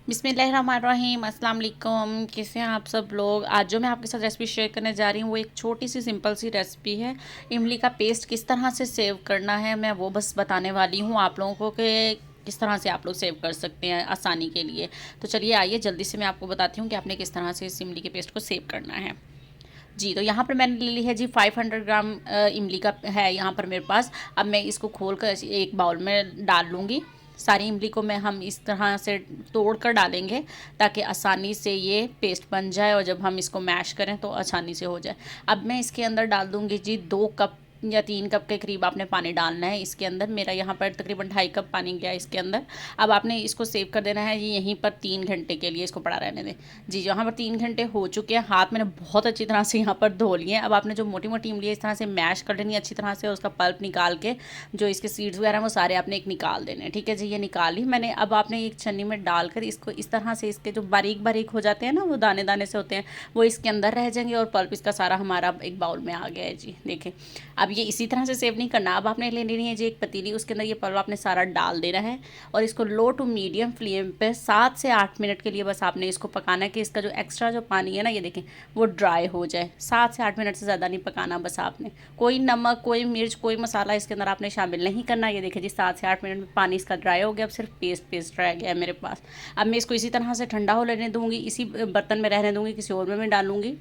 बिस्मिल्लाहिर्रहमानिर्रहीम, अस्सलाम वालेकुम। कैसे हैं आप सब लोग। आज जो मैं आपके साथ रेसिपी शेयर करने जा रही हूँ वो एक छोटी सी सिंपल सी रेसिपी है। इमली का पेस्ट किस तरह से सेव करना है मैं वो बस बताने वाली हूँ आप लोगों को कि किस तरह से आप लोग सेव कर सकते हैं आसानी के लिए। तो चलिए आइए जल्दी से मैं आपको बताती हूँ कि आपने किस तरह से इस इमली के पेस्ट को सेव करना है। जी, तो यहाँ पर मैंने ले ली है जी 500 ग्राम इमली का है यहाँ पर मेरे पास। अब मैं इसको खोल कर एक बाउल में डाल लूँगी। सारी इमली को मैं हम इस तरह से तोड़ कर डालेंगे ताकि आसानी से ये पेस्ट बन जाए और जब हम इसको मैश करें तो आसानी से हो जाए। अब मैं इसके अंदर डाल दूँगी जी 2 कप या 3 कप के करीब आपने पानी डालना है इसके अंदर। मेरा यहाँ पर तकरीबन 2.5 कप पानी गया इसके अंदर। अब आपने इसको सेव कर देना है जी यहीं पर 3 घंटे के लिए इसको पड़ा रहने दें। जी यहाँ पर 3 घंटे हो चुके हैं। हाथ मैंने बहुत अच्छी तरह से यहाँ पर धो लिए हैं। अब आपने जो मोटी मोटी इमली इस तरह से मैश कर लेनी है अच्छी तरह से, उसका पल्प निकाल के जो इसके सीड्स वगैरह वो सारे आपने एक निकाल देने हैं। ठीक है जी, ये निकाल ली मैंने। अब आपने एक छन्नी में डालकर इसको इस तरह से इसके जो बारीक बारीक हो जाते हैं ना, वो दाने दाने से होते हैं, वो इसके अंदर रह जाएंगे और पल्प इसका सारा हमारा एक बाउल में आ गया है जी। देखें, अब ये इसी तरह से सेव नहीं करना। अब आपने ले लेनी है जी एक पतीली, उसके अंदर ये पल्प आपने सारा डाल देना है और इसको लो टू मीडियम फ्लेम पे 7 से 8 मिनट के लिए बस आपने इसको पकाना है कि इसका जो एक्स्ट्रा जो पानी है ना, ये देखें, वो ड्राई हो जाए। 7 से 8 मिनट से ज़्यादा नहीं पकाना बस आपने। कोई नमक, कोई मिर्च, कोई मसाला इसके अंदर आपने शामिल नहीं करना। ये देखें जी 7 से 8 मिनट में पानी इसका ड्राई हो गया। अब सिर्फ पेस्ट रह गया है मेरे पास। अब मैं इसको इसी तरह से ठंडा हो लेने दूँगी, इसी बर्तन में रहने दूँगी, किसी और में मैं डालूँगी।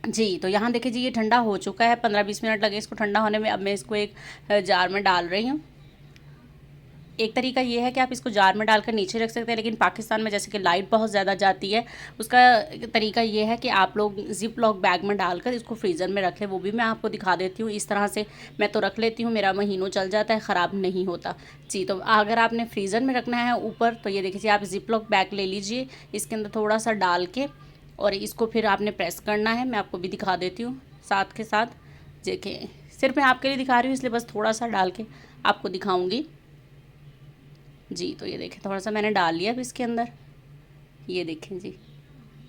जी, तो यहाँ देखिए जी ये ठंडा हो चुका है। 15-20 मिनट लगे इसको ठंडा होने में। अब मैं इसको एक जार में डाल रही हूँ। एक तरीका ये है कि आप इसको जार में डालकर नीचे रख सकते हैं, लेकिन पाकिस्तान में जैसे कि लाइट बहुत ज़्यादा जाती है, उसका तरीका ये है कि आप लोग जिप लॉक बैग में डालकर इसको फ्रीज़र में रखें। वो भी मैं आपको दिखा देती हूँ। इस तरह से मैं तो रख लेती हूँ, मेरा महीनों चल जाता है, ख़राब नहीं होता। जी, तो अगर आपने फ्रीज़र में रखना है ऊपर, तो ये देखिए आप जिप लॉक बैग ले लीजिए, इसके अंदर थोड़ा सा डाल के और इसको फिर आपने प्रेस करना है। मैं आपको भी दिखा देती हूँ साथ के साथ। देखिए, सिर्फ मैं आपके लिए दिखा रही हूँ इसलिए बस थोड़ा सा डाल के आपको दिखाऊँगी। जी, तो ये देखें थोड़ा सा मैंने डाल लिया अब इसके अंदर। ये देखें जी,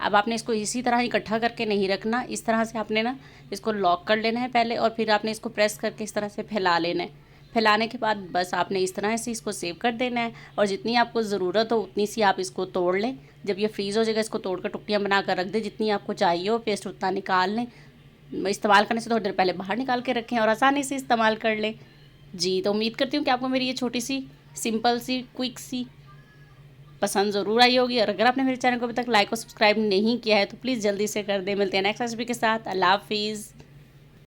अब आपने इसको इसी तरह इकट्ठा करके नहीं रखना। इस तरह से आपने ना इसको लॉक कर लेना है पहले और फिर आपने इसको प्रेस करके इस तरह से फैला लेना है। फैलाने के बाद बस आपने इस तरह से इसको सेव कर देना है और जितनी आपको ज़रूरत हो उतनी सी आप इसको तोड़ लें। जब ये फ्रीज़ हो जाएगा इसको तोड़ कर टुकड़ियाँ बना कर रख दें। जितनी आपको चाहिए हो पेस्ट उतना निकाल लें। इस्तेमाल करने से थोड़ी देर पहले बाहर निकाल के रखें और आसानी से इस्तेमाल कर लें। जी, तो उम्मीद करती हूँ कि आपको मेरी ये छोटी सी सिंपल सी क्विक सी पसंद ज़रूर आई होगी। और अगर आपने मेरे चैनल को अभी तक लाइक और सब्सक्राइब नहीं किया है तो प्लीज़ जल्दी से कर दें। मिलते हैं नेक्स्ट रेसिपी के साथ। अल्लाह हाफिज़।